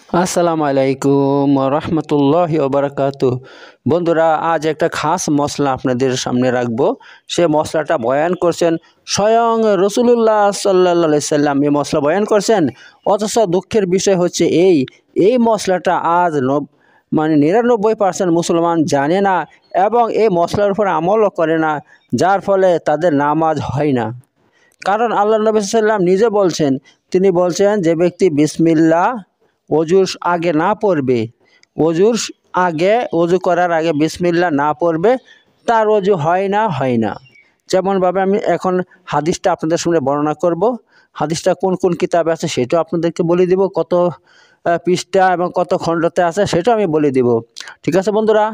আসসালামু আলাইকুম রহমতুল্লাহি ওবারাকাতু। বন্ধুরা, আজ একটা খাস মশলা আপনাদের সামনে রাখবো। সে মশলাটা বয়ান করছেন স্বয়ং রসুলুল্লাহ সাল্লাল্লাহু আলাইহি সাল্লাম। এই মশলা বয়ান করছেন, অথচ দুঃখের বিষয় হচ্ছে এই মশলাটা আজ 99% মুসলমান জানে না এবং এই মশলার উপর আমলও করে না, যার ফলে তাদের নামাজ হয় না। কারণ আল্লাহ নবী সাল্লাল্লাহু আলাইহি সাল্লাম নিজে বলছেন, তিনি বলছেন যে ব্যক্তি বিসমিল্লাহ অজুর আগে না পড়বে, অজু করার আগে বিসমিল্লাহ না পড়বে, তার অজু হয় না। যেমনভাবে আমি এখন হাদিসটা আপনাদের সামনে বর্ণনা করব। হাদিসটা কোন কোন কিতাবে আছে সেটাও আপনাদেরকে বলে দিব, কত পৃষ্ঠা এবং কত খণ্ডতে আছে সেটাও আমি বলে দিব। ঠিক আছে বন্ধুরা?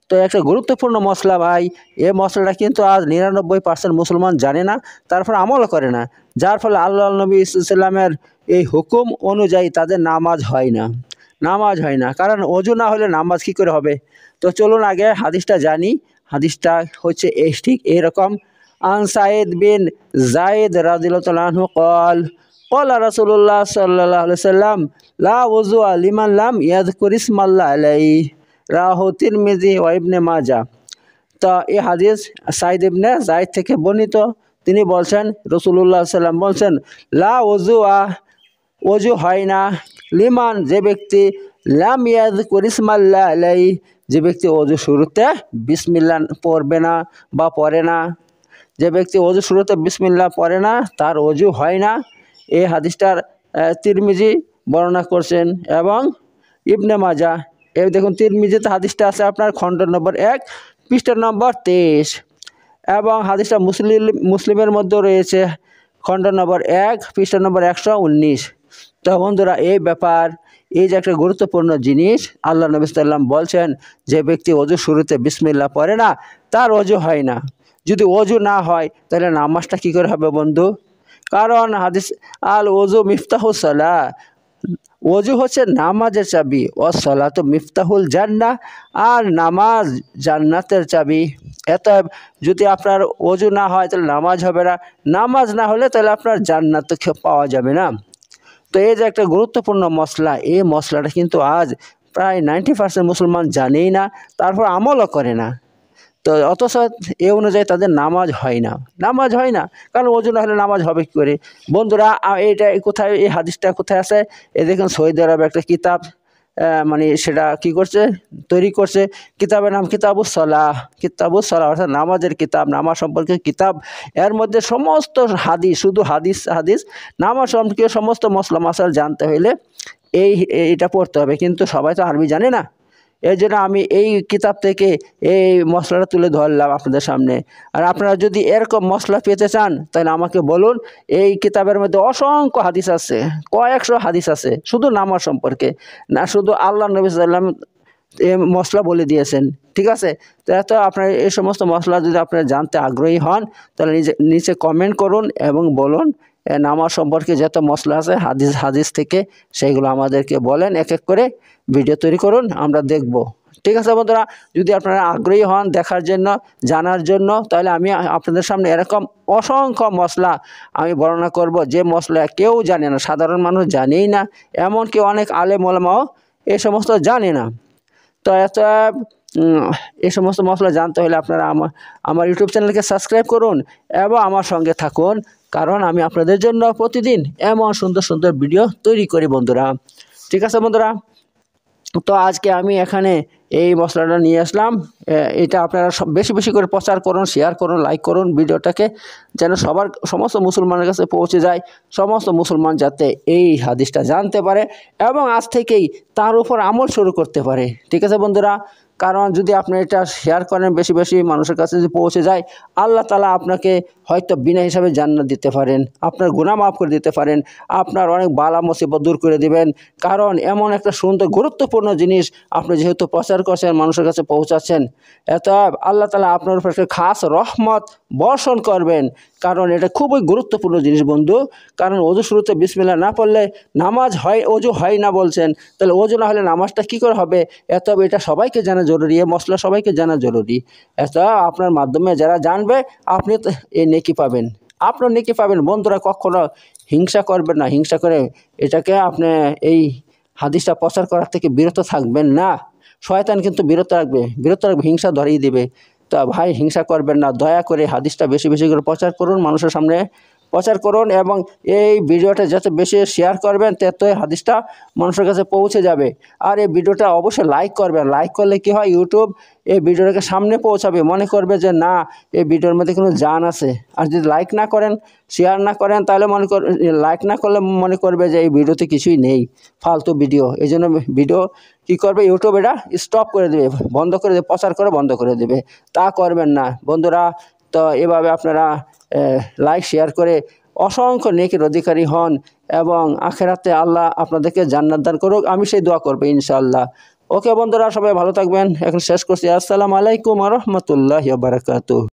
তো একটা গুরুত্বপূর্ণ মশলা ভাই, এই মশলাটা কিন্তু আজ 99% মুসলমান জানে না, তারপর আমলও করে না, যার ফলে আল্লাহ নবী সাল্লামের এই হুকুম অনুযায়ী তাদের নামাজ হয় না। কারণ অজু না হলে নামাজ কী করে হবে? তো চলুন আগে হাদিসটা জানি। হাদিসটা হচ্ছে ঠিক এরকম। আন সাইদ বিন জায়েদ রাদিয়াল্লাহু আনহু ক্বাল রাসূলুল্লাহ সাল্লাল্লাহু আলাইহি সাল্লাম লা ওযুআ লিমান লাম ইয়াযকুর ইসমাল্লাহ আলাইহি, রাওয়াহু তিরমিজি ওয়া ইবনে মাজাহ। তো এই হাদিস সাইদ ইবনে জায়েদ থেকে বর্ণিত। তিনি বলছেন, রাসূলুল্লাহ সাল্লাম বলছেন, লা ওযুআ অজু হয় না, লিমান যে ব্যক্তি, লাম ইয়াযকুর ইসমাল্লাহ আলাইহি যে ব্যক্তি অজু শুরুতে বিসমিল্লাহ পড়বে না বা পড়ে না, যে ব্যক্তি অজু শুরুতে বিসমিল্লাহ পড়ে না তার অজু হয় না। এই হাদিসটার তিরমিজি বর্ণনা করছেন এবং ইবনে মাজাহ। এই দেখুন, তিরমিজিতে হাদিসটা আছে আপনার খণ্ড নম্বর 1, পৃষ্ঠা নম্বর 23, এবং হাদিসটা মুসলিমের মধ্যে রয়েছে খণ্ড নম্বর 1, পৃষ্ঠা নম্বর 119। তো বন্ধুরা, এই ব্যাপার, এই যে একটা গুরুত্বপূর্ণ জিনিস, আল্লাহ নবী সাল্লাম বলছেন যে ব্যক্তি অজু শুরুতে বিসমিল্লাহ পড়ে না তার অজু হয় না। যদি অজু না হয় তাহলে নামাজটা কী করে হবে বন্ধু? কারণ হাদিস আল ওযু মিফতাহুস সালাহ, অজু হচ্ছে নামাজের চাবি, ও সালাতু মিফতাহুল জান্নাহ, আর নামাজ জান্নাতের চাবি। যদি আপনার অজু না হয় তাহলে নামাজ হবে না, নামাজ না হলে তাহলে আপনার জান্নাত পাওয়া যাবে না। তো এই যে একটা গুরুত্বপূর্ণ মশলা, এই মশলাটা কিন্তু আজ প্রায় 90% মুসলমান জানেই না, তারপর আমলও করে না। তো অথচ এ অনুযায়ী তাদের নামাজ হয় না। কারণ অজু না হলে নামাজ হবে কী করে? বন্ধুরা, এইটা কোথায়, এই হাদিসটা কোথায় আছে? এই দেখুন, সৌদি আরবে একটা কিতাব সেটা কি করছে, তৈরি করছে। কিতাবের নাম কিতাবুস সালাহ অর্থাৎ নামাজের কিতাব, নামাজ সম্পর্কে কিতাব। এর মধ্যে সমস্ত হাদিস, শুধু হাদিস নামাজ সম্পর্কে সমস্ত মশলা মাসাল জানতে হইলে এইটা পড়তে হবে। কিন্তু সবাই তো আরবি জানে না, এই জন্য আমি এই কিতাব থেকে এই মশলাটা তুলে ধরলাম আপনাদের সামনে। আর আপনারা যদি এরকম মশলা পেতে চান তাহলে আমাকে বলুন। এই কিতাবের মধ্যে অসংখ্য হাদিস আছে, কয়েকশো হাদিস আছে শুধু নামাজ সম্পর্কে, না শুধু আল্লাহ নবী সাল্লাম এই মশলা বলে দিয়েছেন। ঠিক আছে? তো আপনার এই সমস্ত মশলা যদি আপনারা জানতে আগ্রহী হন তাহলে নিচে কমেন্ট করুন এবং বলুন নামাজ সম্পর্কে যত মশলা আছে হাদিস থেকে সেইগুলো আমাদেরকে বলেন, এক এক করে ভিডিও তৈরি করুন, আমরা দেখব। ঠিক আছে বন্ধুরা, যদি আপনারা আগ্রহী হন দেখার জন্য, জানার জন্য, তাহলে আমি আপনাদের সামনে এরকম অসংখ্য মশলা আমি বর্ণনা করব, যে মশলা কেউ জানে না, সাধারণ মানুষ জানেই না, এমনকি অনেক আলেম ওলামাও এই সমস্ত জানে না। তো এই সমস্ত মশলা জানতে হলে আপনারা আমার ইউটিউব চ্যানেলকে সাবস্ক্রাইব করুন এবং আমার সঙ্গে থাকুন, কারণ আমি আপনাদের জন্য প্রতিদিন এমন সুন্দর সুন্দর ভিডিও তৈরি করি বন্ধুরা। ঠিক আছে বন্ধুরা? তো আজকে আমি এখানে এই মশলাটা নিয়ে আসলাম। এটা আপনারা বেশি বেশি করে প্রচার করুন, শেয়ার করুন, লাইক করুন ভিডিওটাকে, যেন সমস্ত মুসলমানের কাছে পৌঁছে যায়, সমস্ত মুসলমান যাতে এই হাদিসটা জানতে পারে এবং আজ থেকেই তার উপর আমল শুরু করতে পারে। ঠিক আছে বন্ধুরা? কারণ যদি আপনি এটা শেয়ার করেন, বেশি বেশি মানুষের কাছে যদি পৌঁছে যায়, আল্লাহ তাআলা আপনাকে হয়তো বিনা হিসাবে জান্নাত দিতে পারেন, আপনার গুনাহ মাফ করে দিতে পারেন, আপনার অনেক বালা মুসিবত দূর করে দিবেন। কারণ এমন একটা সুন্দর গুরুত্বপূর্ণ জিনিস আপনি যেহেতু প্রচার করছেন, মানুষের কাছে পৌঁছাচ্ছেন, আল্লাহ তাআলা আপনার উপর একটা খাস রহমত বর্ষণ করবেন। কারণ এটা খুবই গুরুত্বপূর্ণ জিনিস বন্ধু। কারণ অজু শুরুতে বিসমিল্লাহ না পড়লে অজু হয় না বলছেন, তাহলে অজু না হলে নামাজটা কী করে হবে? এটা সবাইকে জানা জরুরি, এই মশলা সবাইকে জানা জরুরি। আপনার মাধ্যমে যারা জানবে আপনি এই নেকি পাবেন, আপনার নেকি পাবেন। বন্ধুরা, কখনো হিংসা করবেন না, হিংসা করে এটাকে আপনি এই হাদিসটা প্রচার করার থেকে বিরত থাকবেন না। শয়তান কিন্তু বিরত রাখবে, হিংসা ধরিয়ে দিবে। তা ভাই হিংসা করবেন না, দয়া করে হাদিসটা বেশি বেশি করে প্রচার করুন, মানুষের সামনে প্রচার করুন, এবং এই ভিডিওটা যত বেশি শেয়ার করবেন ততই হাদিসটা মানুষের কাছে পৌঁছে যাবে। আর এই ভিডিওটা অবশ্যই লাইক করবেন, লাইক করলে কি হয়, ইউটিউব এই ভিডিওটাকে সামনে পৌঁছাবে, মনে করবে যে না এই ভিডিওর মধ্যে কোনো জান আছে। আর যদি লাইক না করেন, শেয়ার না করেন, তাহলে লাইক না করলে মনে করবে যে এই ভিডিওতে কিছুই নেই, ফালতু ভিডিও। এই জন্য ভিডিও কী করবে, ইউটিউব এটা স্টপ করে দেবে, বন্ধ করে দেবে, প্রচার করে বন্ধ করে দেবে। তা করবেন না বন্ধুরা। তো এভাবে আপনারা লাইক শেয়ার করে অসংখ্য নেকির অধিকারী হন, এবং আখেরাতে আল্লাহ আপনাদেরকে জান্নাত দান করুক, আমি সেই দোয়া করবো ইনশাআল্লাহ। ওকে বন্ধুরা, সবাই ভালো থাকবেন। এখন শেষ করছি। আসসালামু আলাইকুম ওয়া রাহমাতুল্লাহি ওয়া বারাকাতুহু।